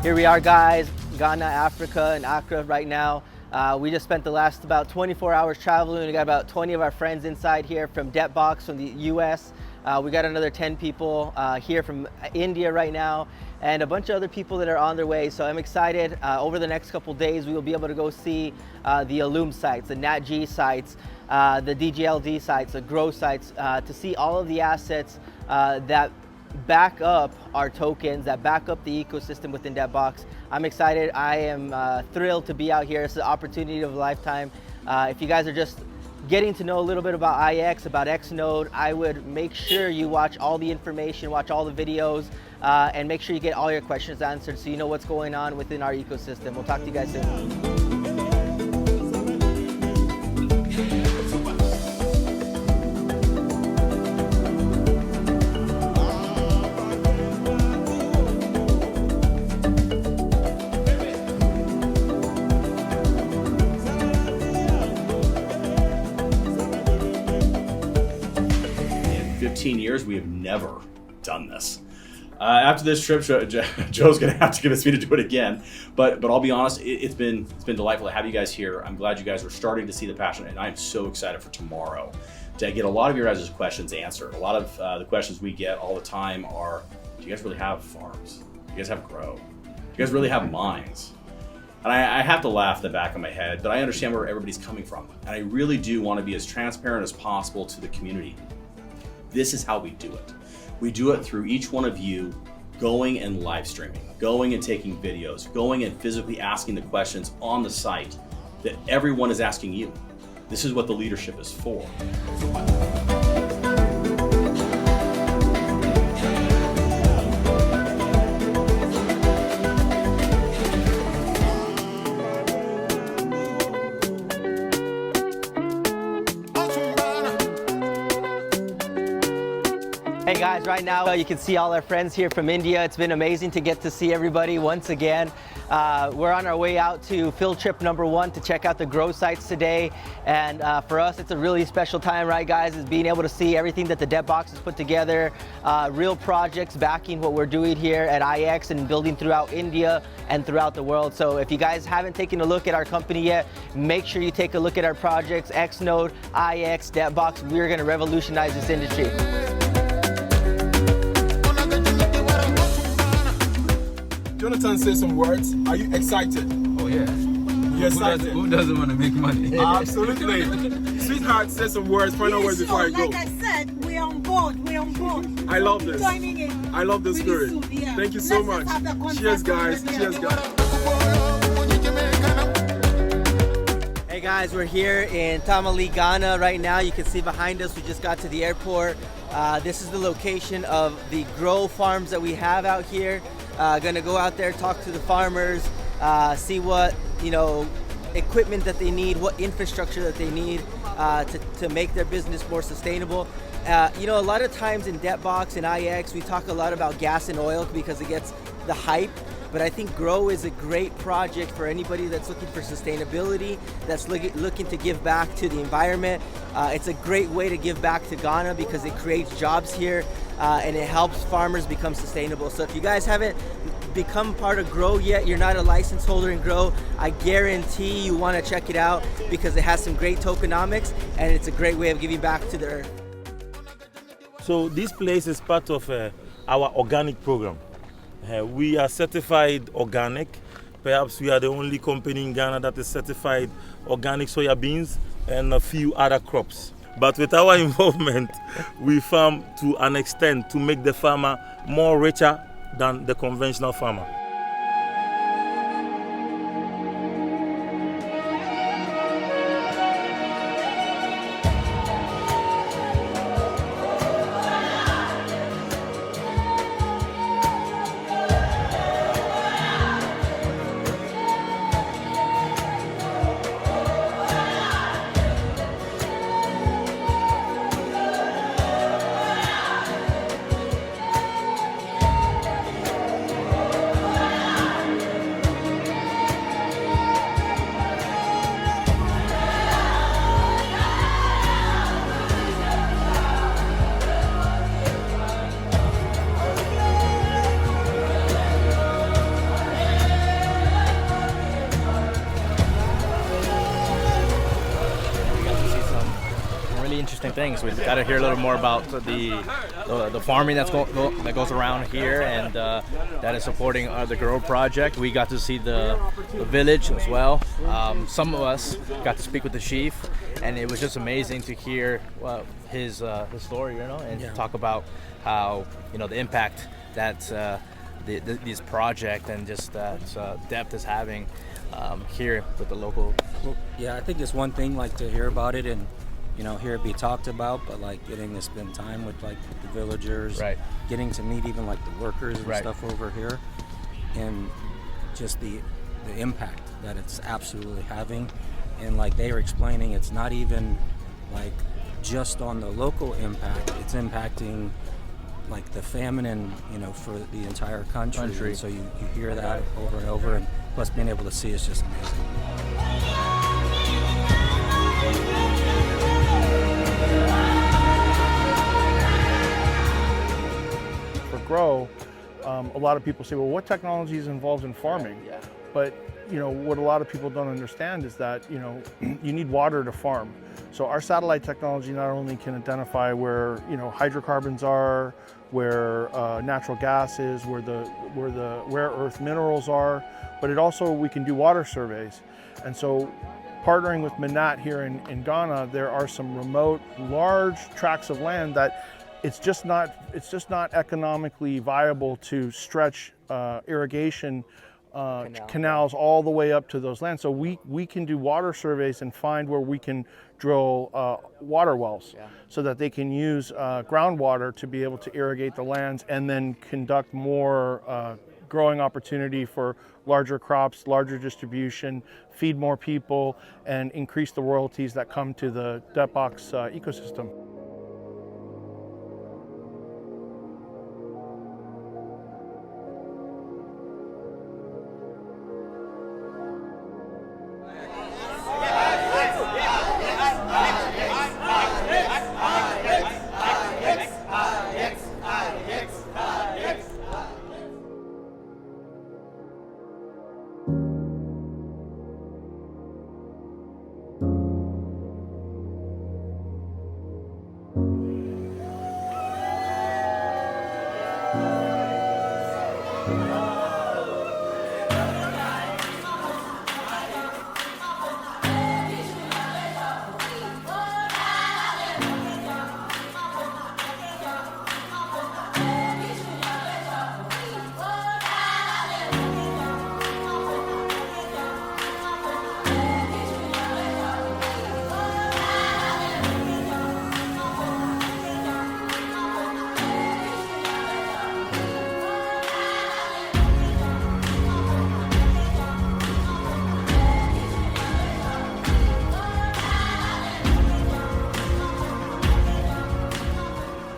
Here we are, guys, Ghana, Africa, and Accra right now. We just spent the last about 24 hours traveling. We got about 20 of our friends inside here from DebtBox from the US. We got another 10 people here from India right now, and a bunch of other people that are on their way. So I'm excited. Over the next couple days, we will be able to go see the Illume sites, the NatG sites, the DGLD sites, the Grow sites, to see all of the assets that back up our tokens, that back up the ecosystem within DebtBox. I'm excited. I am thrilled to be out here. It's an opportunity of a lifetime. If you guys are just getting to know a little bit about IX, about Xnode, I would make sure you watch all the information, watch all the videos, and make sure you get all your questions answered so you know what's going on within our ecosystem. We'll talk to you guys soon. 15 years, we have never done this. After this trip, Joe's going to have to convince me to do it again. But I'll be honest, it's been delightful to have you guys here. I'm glad you guys are starting to see the passion, and I'm so excited for tomorrow to get a lot of your guys' questions answered. A lot of the questions we get all the time are, do you guys really have farms? Do you guys have grow? Do you guys really have mines? And I have to laugh in the back of my head, but I understand where everybody's coming from. And I really do want to be as transparent as possible to the community. This is how we do it. We do it through each one of you going and live streaming, going and taking videos, going and physically asking the questions on the site that everyone is asking you. This is what the leadership is for. Hey guys, right now you can see all our friends here from India. It's been amazing to get to see everybody once again. We're on our way out to field trip number 1 to check out the grow sites today. And for us, it's a really special time, right guys, is being able to see everything that the DebtBox has put together, real projects backing what we're doing here at IX and building throughout India and throughout the world. So if you guys haven't taken a look at our company yet, make sure you take a look at our projects, Xnode, IX, DebtBox. We're gonna revolutionize this industry. Jonathan, say some words. Are you excited? Oh yeah. You're excited? Who doesn't want to make money? Absolutely. Sweetheart, say some words, final words before I go. Like I said, we're on board. We're on board. I love this. Joining in. I love the spirit. Soon, yeah. Thank you so Let's much. have the contract. Cheers, guys. Cheers, guys. Hey guys, we're here in Tamale, Ghana right now. You can see behind us, we just got to the airport. This is the location of the grow farms that we have out here. Gonna go out there, talk to the farmers, see what, equipment that they need, what infrastructure that they need to make their business more sustainable. A lot of times in DebtBox and IX, we talk a lot about gas and oil because it gets the hype. But I think Grow is a great project for anybody that's looking for sustainability, that's looking to give back to the environment. It's a great way to give back to Ghana because it creates jobs here and it helps farmers become sustainable. So if you guys haven't become part of Grow yet, you're not a license holder in Grow, I guarantee you want to check it out because it has some great tokenomics and it's a great way of giving back to the earth. So this place is part of our organic program. We are certified organic. Perhaps we are the only company in Ghana that is certified organic soya beans and a few other crops. But with our involvement, we farm to an extent to make the farmer more richer than the conventional farmer. things. We got to hear a little more about the farming that goes around here, and that is supporting the Grow Project. We got to see the village as well. Some of us got to speak with the chief, and it was just amazing to hear his story, and talk about how the impact that this project and just that Debt is having here with the local. Yeah, I think it's one thing like to hear about it and hear it be talked about, but like getting to spend time with like the villagers, right? Getting to meet even like the workers and right. stuff over here, and just the impact that it's absolutely having. And like they were explaining, it's not even like just on the local impact, it's impacting like the famine and for the entire country. And so you hear that over and over, and plus being able to see is just amazing. For Grow, a lot of people say, well, what technology is involved in farming? Yeah. But what a lot of people don't understand is that you need water to farm. So our satellite technology not only can identify where hydrocarbons are, where natural gas is, where the rare earth minerals are, but we can do water surveys. And so partnering with Minat here in Ghana, there are some remote, large tracts of land that it's just not economically viable to stretch irrigation canals all the way up to those lands. So we can do water surveys and find where we can drill water wells, so that they can use groundwater to be able to irrigate the lands and then conduct more growing opportunity for larger crops, larger distribution, feed more people, and increase the royalties that come to the DebtBox ecosystem.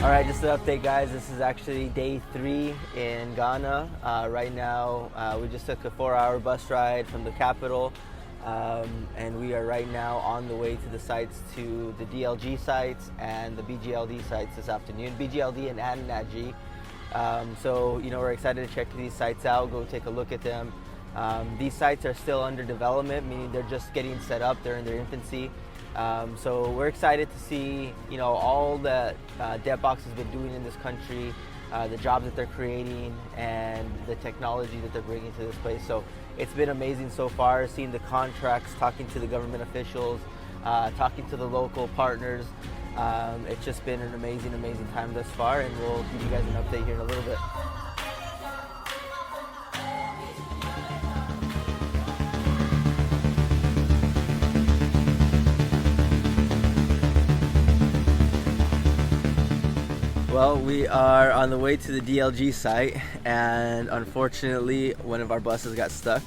All right, just an update, guys. This is actually day 3 in Ghana. Right now, we just took a 4-hour bus ride from the capital, and we are right now on the way to the sites, to the DLG sites and the BGLD sites this afternoon, BGLD and NATG. So, we're excited to check these sites out, go take a look at them. These sites are still under development, meaning they're just getting set up, they're in their infancy. So we're excited to see, all that DebtBox has been doing in this country, the jobs that they're creating, and the technology that they're bringing to this place. So it's been amazing so far, seeing the contracts, talking to the government officials, talking to the local partners. It's just been an amazing, amazing time thus far, and we'll give you guys an update here in a little bit. Well, we are on the way to the DLG site, and unfortunately one of our buses got stuck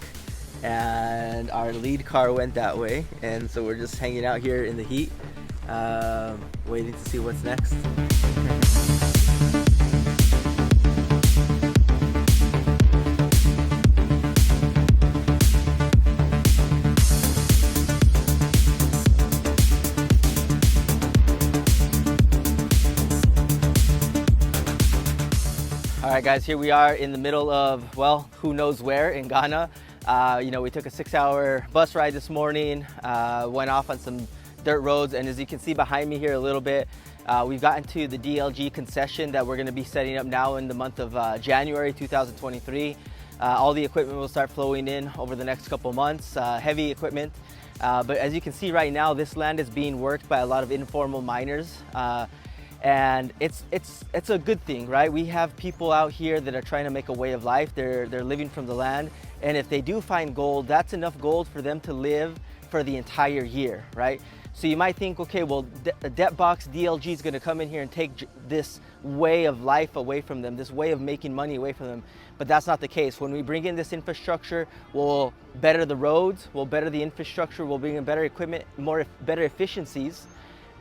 and our lead car went that way, and so we're just hanging out here in the heat, waiting to see what's next. All right, guys, here we are in the middle of, well, who knows where in Ghana. We took a 6-hour bus ride this morning, went off on some dirt roads, and as you can see behind me here a little bit, We've gotten to the DLG concession that we're going to be setting up now in the month of January 2023. All the equipment will start flowing in over the next couple months, heavy equipment. But as you can see right now, this land is being worked by a lot of informal miners. And it's a good thing, right? We have people out here that are trying to make a way of life. They're living from the land. And if they do find gold, that's enough gold for them to live for the entire year, right? So you might think, okay, well, DebtBox DLG is going to come in here and take this way of life away from them, this way of making money away from them. But that's not the case. When we bring in this infrastructure, we'll better the roads, we'll better the infrastructure, we'll bring in better equipment, better efficiencies,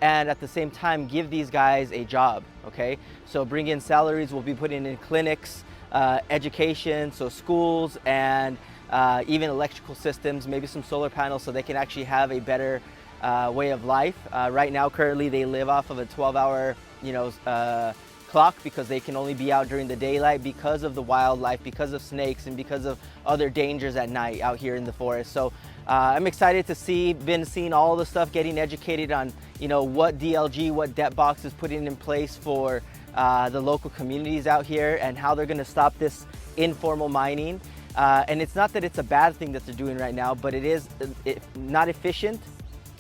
and at the same time give these guys a job, okay? So bring in salaries, we'll be putting in clinics, education, so schools, and even electrical systems, maybe some solar panels, so they can actually have a better way of life. Right now, currently, they live off of a 12-hour, clock because they can only be out during the daylight because of the wildlife, because of snakes, and because of other dangers at night out here in the forest. So I'm excited to been seeing all the stuff, getting educated on, what DLG, what DebtBox is putting in place for the local communities out here and how they're going to stop this informal mining. And it's not that it's a bad thing that they're doing right now, but it is not efficient,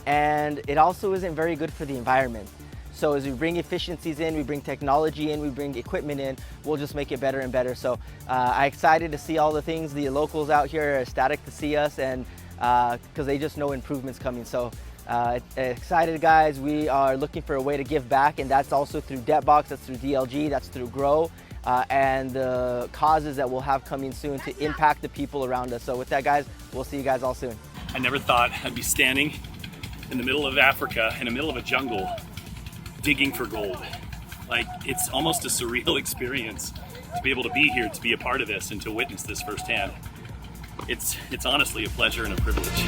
and it also isn't very good for the environment. So as we bring efficiencies in, we bring technology in, we bring equipment in, we'll just make it better and better. So I'm excited to see all the things. The locals out here are ecstatic to see us, and because they just know improvements coming. So excited, guys. We are looking for a way to give back, and that's also through DebtBox, that's through DLG, that's through Grow, and the causes that we'll have coming soon to impact the people around us. So with that, guys, we'll see you guys all soon. I never thought I'd be standing in the middle of Africa, in the middle of a jungle, digging for gold. Like, it's almost a surreal experience to be able to be here, to be a part of this, and to witness this firsthand. It's honestly a pleasure and a privilege.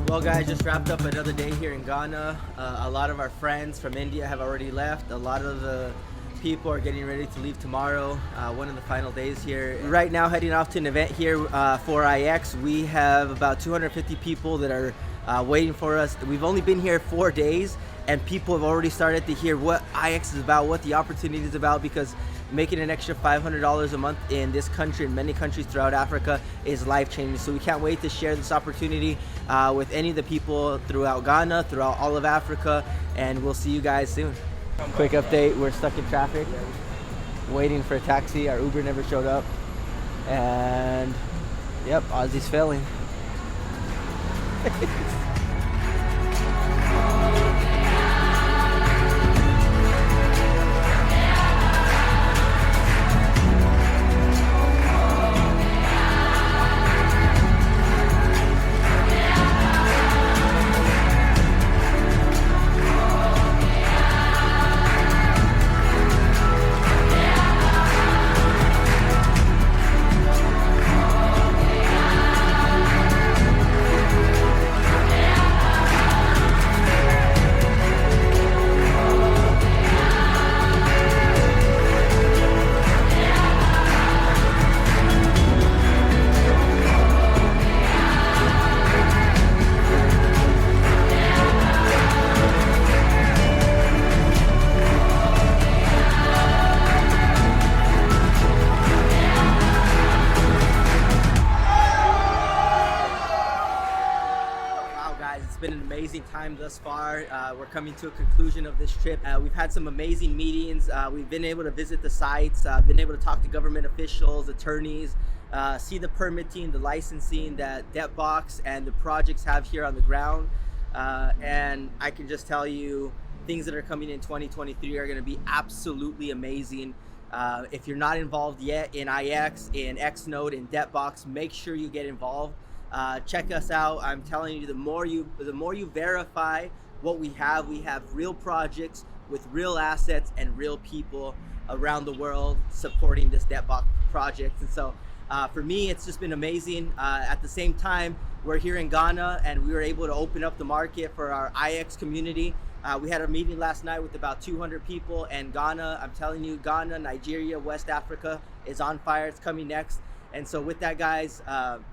Well, guys, just wrapped up another day here in Ghana. A lot of our friends from India have already left. A lot of the people are getting ready to leave tomorrow, one of the final days here. Right now, heading off to an event here for IX. We have about 250 people that are waiting for us. We've only been here 4 days, and people have already started to hear what IX is about, what the opportunity is about, because making an extra $500 a month in this country and many countries throughout Africa is life-changing. So we can't wait to share this opportunity with any of the people throughout Ghana, throughout all of Africa, and we'll see you guys soon. Quick update, we're stuck in traffic, waiting for a taxi. Our Uber never showed up, and yep, Ozzy's failing. Been an amazing time thus far. We're coming to a conclusion of this trip. We've had some amazing meetings. We've been able to visit the sites, been able to talk to government officials, attorneys, see the permitting, the licensing that DebtBox and the projects have here on the ground. And I can just tell you, things that are coming in 2023 are going to be absolutely amazing. If you're not involved yet in IX, in Xnode, in DebtBox, make sure you get involved. Check us out. I'm telling you, the more you verify what we have real projects with real assets and real people around the world supporting this DebtBox project. And so For me, it's just been amazing. At the same time, we're here in Ghana, and we were able to open up the market for our IX community. We had a meeting last night with about 200 people, and Ghana, I'm telling you, Ghana, Nigeria, West Africa is on fire. It's coming next. And so with that, guys,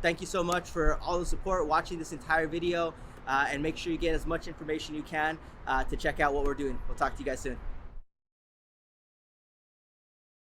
thank you so much for all the support, watching this entire video, and make sure you get as much information you can to check out what we're doing. We'll talk to you guys soon.